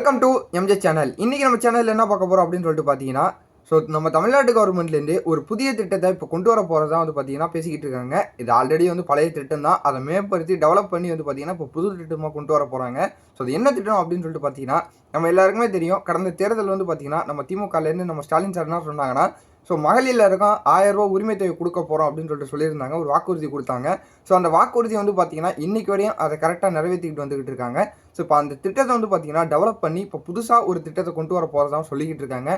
Welcome to MJ channel. இன்றைக்கி நம்ம சேனலில் என்ன பார்க்க போகிறோம் அப்படின்னு சொல்லிட்டு பார்த்தீங்கன்னா, நம்ம தமிழ்நாட்டு கவர்மெண்ட்லேருந்து ஒரு புதிய திட்டத்தை இப்போ கொண்டு வர போகிறதா வந்து பார்த்தீங்கன்னா பேசிக்கிட்டு இருக்காங்க. இது ஆல்ரெடி வந்து பழைய திட்டம் தான். அதை மேம்படுத்தி டெவலப் பண்ணி வந்து பார்த்தீங்கன்னா இப்போ புது திட்டமாக கொண்டு வர போகிறாங்க. அது என்ன திட்டம் அப்படின்னு சொல்லிட்டு பார்த்தீங்கன்னா, நம்ம எல்லாருக்குமே தெரியும். கடந்த தேர்தல் வந்து பார்த்தீங்கன்னா நம்ம திமுகலேருந்து நம்ம ஸ்டாலின் சார் என்ன சொன்னாங்கன்னா, மகளிர் இருக்கும் ரூ. 1000 உரிமை தொகை கொடுக்க போகிறோம் அப்படின்னு சொல்லிட்டு சொல்லியிருந்தாங்க. ஒரு வாக்குறுதி கொடுத்தாங்க. அந்த வாக்குறுதி வந்து பார்த்தீங்கன்னா இன்றைக்கு வரையும் அதை கரெக்டாக நிறைவேற்றிக்கிட்டு வந்துக்கிட்டு இருக்காங்க. இப்போ அந்த திட்டத்தை வந்து பார்த்தீங்கன்னா டெவலப் பண்ணி இப்போ புதுசாக ஒரு திட்டத்தை கொண்டு வர போகிறதா சொல்லிக்கிட்டு இருக்காங்க.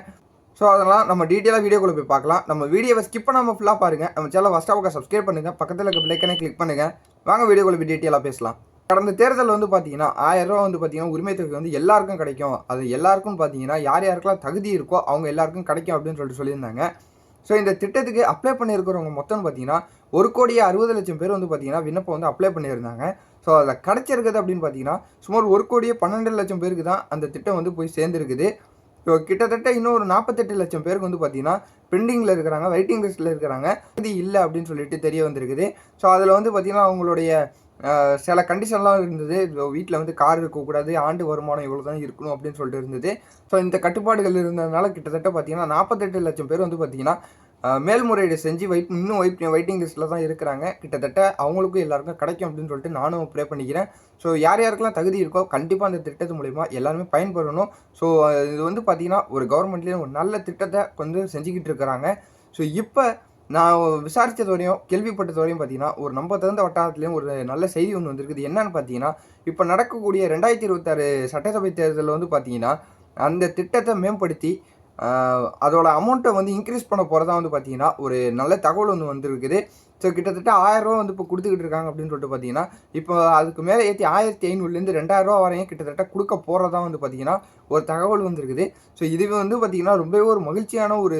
அதெல்லாம் நம்ம டீட்டெயிலாக வீடியோக்குள்ளே போய் பார்க்கலாம். நம்ம வீடியோவை ஸ்கிப் பண்ணாமல் ஃபுல்லாக பாருங்கள். நம்ம சேனலை ஃபஸ்ட்டாக சப்ஸ்கிரைப் பண்ணுங்கள், பக்கத்தில் இருக்க பிள்ளைக்கனே கிளிக் பண்ணுங்கள். வாங்க வீடியோக்குள்ளே போய் டீட்டெயிலாக பேசலாம். கடந்த தேர்தல் வந்து பார்த்தீங்கன்னா ரூ. 1000 வந்து பார்த்தீங்கன்னா உரிமை தொகை வந்து எல்லாருக்கும் கிடைக்கும். அது எல்லாருக்கும் பார்த்தீங்கன்னா யார் யாருக்கெல்லாம் தகுதி இருக்கோ அவங்க எல்லாருக்கும் கிடைக்கும் அப்படின்னு சொல்லிட்டு சொல்லியிருந்தாங்க. இந்த திட்டத்துக்கு அப்ளை பண்ணியிருக்கிறவங்க மொத்தம் பார்த்தீங்கன்னா 1,60,00,000 பேர் வந்து பார்த்தீங்கன்னா விண்ணப்பம் வந்து அப்ளை பண்ணியிருந்தாங்க. அதில் கிடச்சிருக்குது அப்படின்னு பார்த்தீங்கன்னா சுமார் 1,12,00,000 பேருக்கு தான் அந்த திட்டம் வந்து போய் சேர்ந்துருக்குது. கிட்டத்தட்ட இன்னும் ஒரு 48,00,000 பேருக்கு வந்து பார்த்தீங்கன்னா பெண்டிங்கில் இருக்கிறாங்க, வெயிட்டிங் லிஸ்ட்டில் இருக்கிறாங்க. இது இல்லை அப்படின்னு சொல்லிட்டு தெரிய வந்திருக்குது. அதில் வந்து பார்த்தீங்கன்னா அவங்களுடைய சில கண்டிஷன்லாம் இருந்தது. வீட்டில் வந்து கார் இருக்கக்கூடாது, ஆண்டு வருமானம் இவ்வளோ தான் இருக்கணும் அப்படின்னு சொல்லிட்டு இருந்தது. இந்த கட்டுப்பாடுகள் இருந்ததுனால கிட்டத்தட்ட பார்த்தீங்கன்னா 48,00,000 பேர் வந்து பார்த்தீங்கன்னா மேல்முறையீடு செஞ்சு இன்னும் வெயிட்டிங் லிஸ்ட்டில் தான் இருக்கிறாங்க. கிட்டத்தட்ட அவங்களுக்கும் எல்லாருக்கும் கிடைக்கும் அப்படின்னு சொல்லிட்டு நானும் ப்ரே பண்ணிக்கிறேன். யார் யாருக்கெல்லாம் தகுதி இருக்கோ கண்டிப்பாக அந்த திட்டத்து மூலிமா எல்லாருமே பயன்பெறணும். இது வந்து பார்த்தீங்கன்னா ஒரு கவர்மெண்ட்லேயும் ஒரு நல்ல திட்டத்தை வந்து செஞ்சுக்கிட்டு இருக்கிறாங்க. இப்போ நான் விசாரித்தது வரையும் கேள்விப்பட்டது வரையும் பார்த்தீங்கன்னா ஒரு நம்ம தகுந்த வட்டாரத்துலேயும் ஒரு நல்ல செய்தி ஒன்று வந்திருக்குது. என்னன்னு பார்த்தீங்கன்னா இப்போ நடக்கக்கூடிய 2026 சட்டசபை தேர்தலில் வந்து பார்த்தீங்கன்னா அந்த திட்டத்தை மேம்படுத்தி அதோட அமௌண்ட்டை வந்து இன்க்ரீஸ் பண்ண போகிறதா வந்து பார்த்தீங்கன்னா ஒரு நல்ல தகவல் ஒன்று வந்துருக்குது. கிட்டத்தட்ட ரூ. 1000 வந்து இப்போ கொடுத்துக்கிட்டு இருக்காங்க அப்படின்னு சொல்லிட்டு பார்த்தீங்கன்னா இப்போ அதுக்கு மேலே ஏற்றி 1,500லேருந்து ரூ. 2,000 வரையும் கிட்டத்தட்ட கொடுக்க போகிறதா வந்து பார்த்தீங்கன்னா ஒரு தகவல் வந்துருக்குது. இதுவே வந்து பார்த்தீங்கன்னா ரொம்பவே ஒரு மகிழ்ச்சியான ஒரு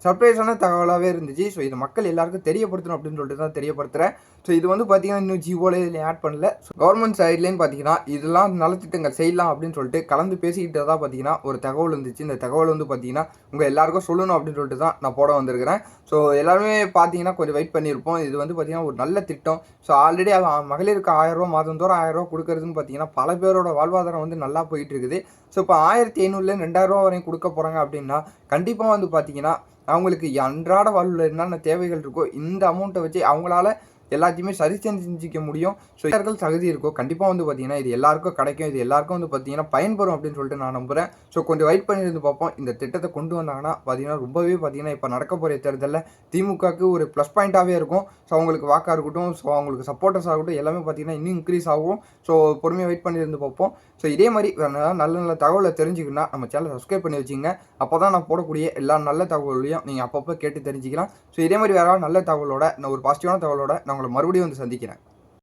சர்ப்ரைஸான தகவலாகவே இருந்துச்சு. இது மக்கள் எல்லாருக்கும் தெரியப்படுத்தணும் அப்படின்னு சொல்லிட்டு தான் தெரியப்படுத்துகிறேன். இது வந்து பார்த்தீங்கன்னா இன்னும் ஜியோவில் இதில் ஆட் பண்ணல. கவர்மெண்ட் சைட்லேன்னு பார்த்தீங்கன்னா இதெல்லாம் நலத்திட்டங்கள் செய்யலாம் அப்படின்னு சொல்லிட்டு கலந்து பேசிக்கிட்டு தான் பார்த்தீங்கன்னா ஒரு தகவல் இருந்துச்சு. இந்த தகவல் வந்து பார்த்தீங்கன்னா உங்கள் எல்லாருக்கும் சொல்லணும் அப்படின்னு சொல்லிட்டு தான் நான் போட வந்திருக்கிறேன். எல்லாருமே பார்த்தீங்கன்னா கொஞ்சம் வெயிட் பண்ணியிருப்போம். இது வந்து பார்த்தீங்கன்னா ஒரு நல்ல திட்டம். ஆல்ரெடி மகளிருக்கு ரூ. 1000 மாதந்தோறும் ரூ. 1000 கொடுக்கறதுன்னு பார்த்தீங்கன்னா பல பேரோட வாழ்வாதாரம் வந்து நல்லா போயிட்டு இருக்குது. இப்போ 1,500லேருந்து ரூ. 2,000 வரையும் கொடுக்க போகிறாங்க அப்படின்னா கண்டிப்பாக வந்து பார்த்தீங்கன்னா அவங்களுக்கு அன்றாட வாழ்வில் என்னென்ன தேவைகள் இருக்கோ இந்த அமௌண்ட்டை வச்சு அவங்களால எல்லாத்தையுமே சரி செஞ்சுக்க முடியும். யார்கள் தகுதி இருக்கோ கண்டிப்பாக வந்து பார்த்தீங்கன்னா இது எல்லாருக்கும் கிடைக்கும். இது எல்லாருக்கும் வந்து பார்த்தீங்கன்னா பயன்பெறும் அப்படின்னு சொல்லிட்டு நான் நம்புகிறேன். கொஞ்சம் வெயிட் பண்ணியிருந்து பார்ப்போம். இந்த திட்டத்தை கொண்டு வந்தாங்கன்னா பார்த்தீங்கன்னா ரொம்பவே பார்த்தீங்கன்னா இப்போ நடக்க போகிற தேர்தலில் திமுகவுக்கு ஒரு ப்ளஸ் பாயிண்ட்டாகவே இருக்கும். அவங்களுக்கு வாக்காக இருக்கட்டும், அவங்களுக்கு சப்போர்ட்டர்ஸாக இருக்கட்டும் எல்லாமே பார்த்தீங்கன்னா இன்னும் இன்க்ரீஸ் ஆகும். பொறுமையாக வெயிட் பண்ணியிருந்து பார்ப்போம். இதே மாதிரி நல்ல நல்ல தகவலை தெரிஞ்சுக்கணும்னா நம்ம சேனலை சப்ஸ்கிரைப் பண்ணி வச்சுங்க. அப்போ தான் நான் போடக்கூடிய எல்லா நல்ல தகவலையும் நீங்கள் அப்பப்போ கேட்டு தெரிஞ்சுக்கலாம். இதே மாதிரி வேறு நல்ல தகவலோட ஒரு பாசிட்டிவான தகவலோட நான் உங்களை மறுபடியும் வந்து சந்திக்கிறேன்.